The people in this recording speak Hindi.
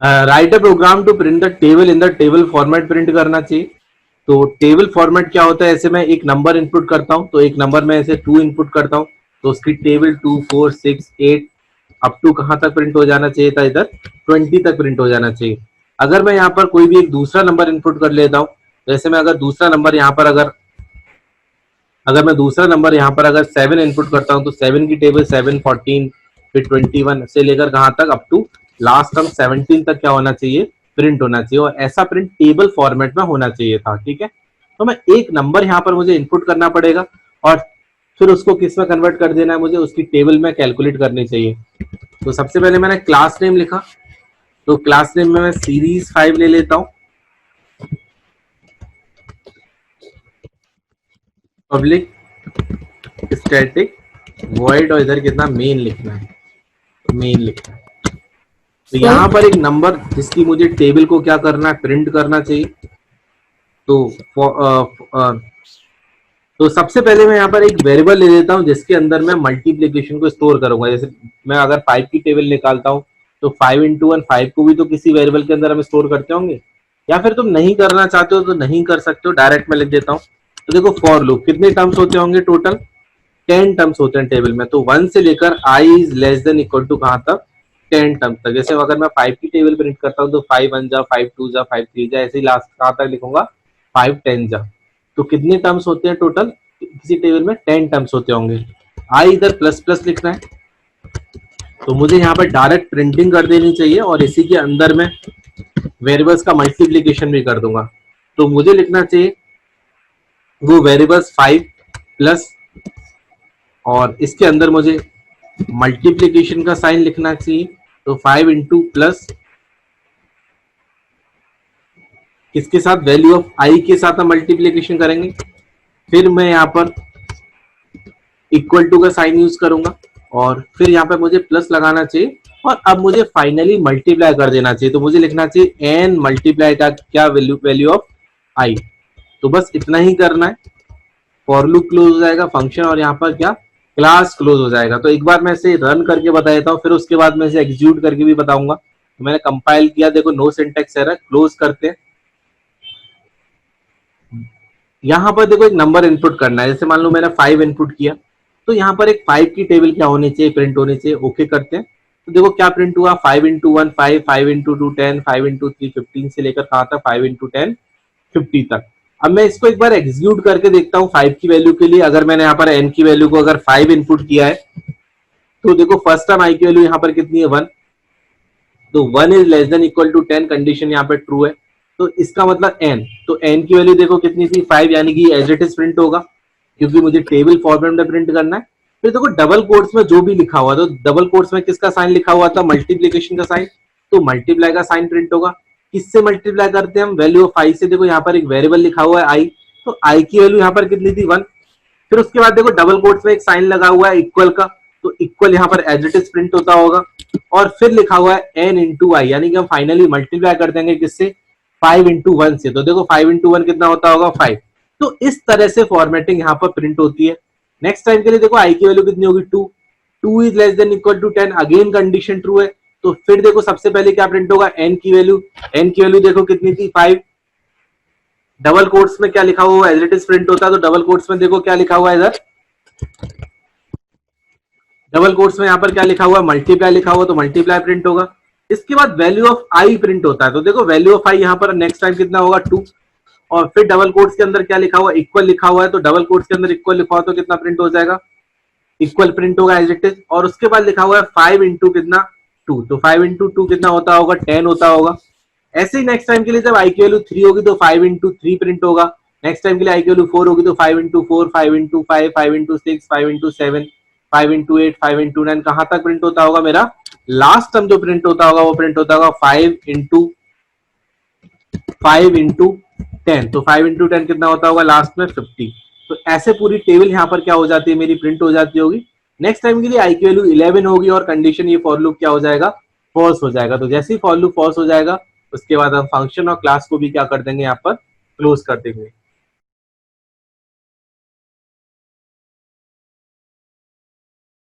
Right a program to print the table in the table format print करना चाहिए। तो टेबल फॉर्मेट क्या होता है, ऐसे मैं एक नंबर इनपुट करता हूँ, तो एक नंबर में ऐसे 2 इनपुट करता हूँ, तो उसकी टेबल 2 4 6 8 अप टू कहाँ तक प्रिंट हो जाना चाहिए था, इधर 20 तक प्रिंट हो जाना चाहिए। अगर मैं यहाँ पर कोई भी एक दूसरा नंबर इनपुट कर लेता हूँ, जैसे मैं अगर दूसरा नंबर यहाँ पर अगर मैं दूसरा नंबर यहाँ पर अगर 7 इनपुट करता हूँ, तो 7 की टेबल 7 14 फिर 21 से लेकर कहाँ तक अप टू लास्ट टर्म 17 तक क्या होना चाहिए, प्रिंट होना चाहिए। और ऐसा प्रिंट टेबल फॉर्मेट में होना चाहिए था। ठीक है, तो मैं एक नंबर यहाँ पर मुझे इनपुट करना पड़ेगा और फिर उसको किस में कन्वर्ट कर देना है, मुझे उसकी टेबल में कैलकुलेट करनी चाहिए। तो सबसे पहले मैंने क्लास नेम लिखा, तो क्लास नेम में मैं सीरीज 5 ले लेता हूँ, पब्लिक स्टैटिक वॉइड, और इधर कितना मेन लिखना है, मेन लिखना है। तो यहाँ पर एक नंबर जिसकी मुझे टेबल को क्या करना है, प्रिंट करना चाहिए। तो तो सबसे पहले मैं यहाँ पर एक वेरिएबल ले लेता हूँ जिसके अंदर मैं मल्टीप्लीकेशन को स्टोर करूंगा। जैसे मैं अगर 5 की टेबल निकालता हूँ, तो 5 इंटू 1 5 को भी तो किसी वेरिएबल के अंदर हम स्टोर करते होंगे, या फिर तुम नहीं करना चाहते हो तो नहीं कर सकते हो, डायरेक्ट मैं लिख देता हूँ। तो देखो फॉर लूप कितने टर्म्स होते होंगे, टोटल 10 टर्म्स होते हैं टेबल में। तो 1 से लेकर i is less than equal to कहाँ तक, 10 टर्म्स तक। जैसे अगर मैं 5 की टेबल प्रिंट करता हूँ, तो 5 1 जा 5 2 जा 5 3 जा, ऐसे ही लास्ट कहाँ तक लिखूंगा, 5 10 जा। तो कितने टर्म्स होते हैं टोटल, किसी टेबल में 10 टर्म्स होते होंगे। आई इधर प्लस प्लस लिखना है, तो मुझे यहाँ पर डायरेक्ट प्रिंटिंग कर देनी चाहिए और इसी के अंदर में वेरिएबल्स का मल्टीप्लीकेशन भी कर दूंगा। तो मुझे लिखना चाहिए वो वेरिएबल्स 5 प्लस, और इसके अंदर मुझे मल्टीप्लीकेशन का साइन लिखना चाहिए। तो 5 इंटू प्लस किसके साथ, वैल्यू ऑफ आई के साथ हम मल्टीप्लीकेशन करेंगे। फिर मैं यहाँ पर इक्वल टू का साइन यूज करूंगा और फिर यहाँ पे मुझे प्लस लगाना चाहिए, और अब मुझे फाइनली मल्टीप्लाई कर देना चाहिए। तो मुझे लिखना चाहिए एन मल्टीप्लाई का क्या वैल्यू ऑफ आई। तो बस इतना ही करना है, फॉर लूप क्लोज हो जाएगा फंक्शन, और यहाँ पर क्या, क्लास क्लोज हो जाएगा। तो एक बार मैं इसे रन करके बता देता हूँ, फिर उसके बाद मैं इसे एग्जीक्यूट करके भी बताऊंगा। तो मैंने कंपाइल किया, देखो नो सिंटैक्स एरर, क्लोज करते हैं। यहाँ पर देखो एक नंबर इनपुट करना है, जैसे मान लो मैंने 5 इनपुट किया, तो यहाँ पर एक 5 की टेबल क्या होनी चाहिए, प्रिंट होनी चाहिए। ओके करते हैं, तो देखो क्या प्रिंट हुआ, 5 इंटू 1 5 5 इंटू 2 10 5 इंटू 3 15 से लेकर कहाँ तक, 5 इंटू 10 50 तक। अब मैं इसको एक बार एग्जीक्यूट करके देखता हूँ 5 की वैल्यू के लिए। अगर मैंने यहाँ पर n की वैल्यू को अगर 5 इनपुट किया है, तो देखो फर्स्ट टाइम i की वैल्यू यहाँ पर कितनी है, 1। तो 1 is less than equal to 10, condition यहाँ पर ट्रू है, तो इसका मतलब n। तो n की वैल्यू देखो कितनी थी, 5, यानी कि एज इट इज प्रिंट होगा, क्योंकि मुझे टेबल फॉर्मेट में प्रिंट करना है। फिर देखो डबल कोट्स में जो भी लिखा हुआ, तो डबल कोट्स में किसका साइन लिखा हुआ था, मल्टीप्लीकेशन का साइन, तो मल्टीप्लाई का साइन प्रिंट होगा। किससे मल्टीप्लाई करते हैं हम, वैल्यू ऑफ आई से। देखो यहाँ पर एक वेरिएबल लिखा हुआ है आई, तो आई की वैल्यू यहाँ पर कितनी थी, 1। फिर उसके बाद देखो डबल कोट्स में एक साइन लगा हुआ है इक्वल का, तो इक्वल यहाँ पर एज इट इज प्रिंट होता होगा। और फिर लिखा हुआ है एन इंटू आई, यानी कि हम फाइनली मल्टीप्लाई कर देंगे किससे, 5 इंटू 1 से। तो देखो 5 इंटू 1 कितना होता होगा, 5। तो इस तरह से फॉर्मेटिंग यहाँ पर प्रिंट होती है। नेक्स्ट टाइम के लिए देखो आई की वैल्यू कितनी होगी, 2। 2 is less than equal to 10, again condition true है। तो फिर देखो सबसे पहले क्या प्रिंट होगा, एन की वैल्यू देखो कितनी थी, 5। डबल कोट्स में क्या लिखा हुआ है, एज इट इज प्रिंट होता है। तो डबल कोट्स में देखो क्या लिखा हुआ है, इधर डबल कोट्स में यहाँ पर क्या लिखा हुआ है, मल्टीप्लाई लिखा हुआ, तो मल्टीप्लाई प्रिंट होगा। इसके बाद वैल्यू ऑफ आई प्रिंट होता है, तो देखो वैल्यू ऑफ आई यहाँ पर नेक्स्ट टाइम कितना होगा, 2। और फिर डबल कोट्स के अंदर क्या लिखा हुआ, इक्वल लिखा हुआ है, तो डबल कोट्स के अंदर इक्वल लिखा हुआ तो कितना प्रिंट हो जाएगा, इक्वल प्रिंट होगा एज इट इज। और उसके बाद लिखा हुआ है 5 इंटू कितना, 2। तो 5 इंटू 2 कितना होता होगा, 10 होता होगा। ऐसे ही नेक्स्ट टाइम के लिए जब आई की वैल्यू 3 होगी, तो 5 इंटू 3 प्रिंट होगा। नेक्स्ट टाइम के लिए आई की वैल्यू 4 होगी, तो 5 into 4 5 into 5 5 into 6 5 into 7 5 into 8 5 into 9, कहां तक प्रिंट होता होगा मेरा, लास्ट टर्म जो प्रिंट होता होगा वो प्रिंट होता होगा 5 इंटू 10। तो 5 इंटू 10 कितना होता होगा लास्ट में, 50। तो ऐसे पूरी टेबल यहाँ पर क्या हो जाती है, मेरी प्रिंट हो जाती होगी। नेक्स्ट टाइम के लिए आई की वैल्यू 11 होगी और कंडीशन ये फॉर लूप क्या हो जाएगा, फॉल्स हो जाएगा। तो जैसे ही फॉर लूप फॉल्स हो जाएगा, उसके बाद हम फंक्शन और क्लास को भी क्या कर देंगे, यहाँ पर क्लोज कर देंगे।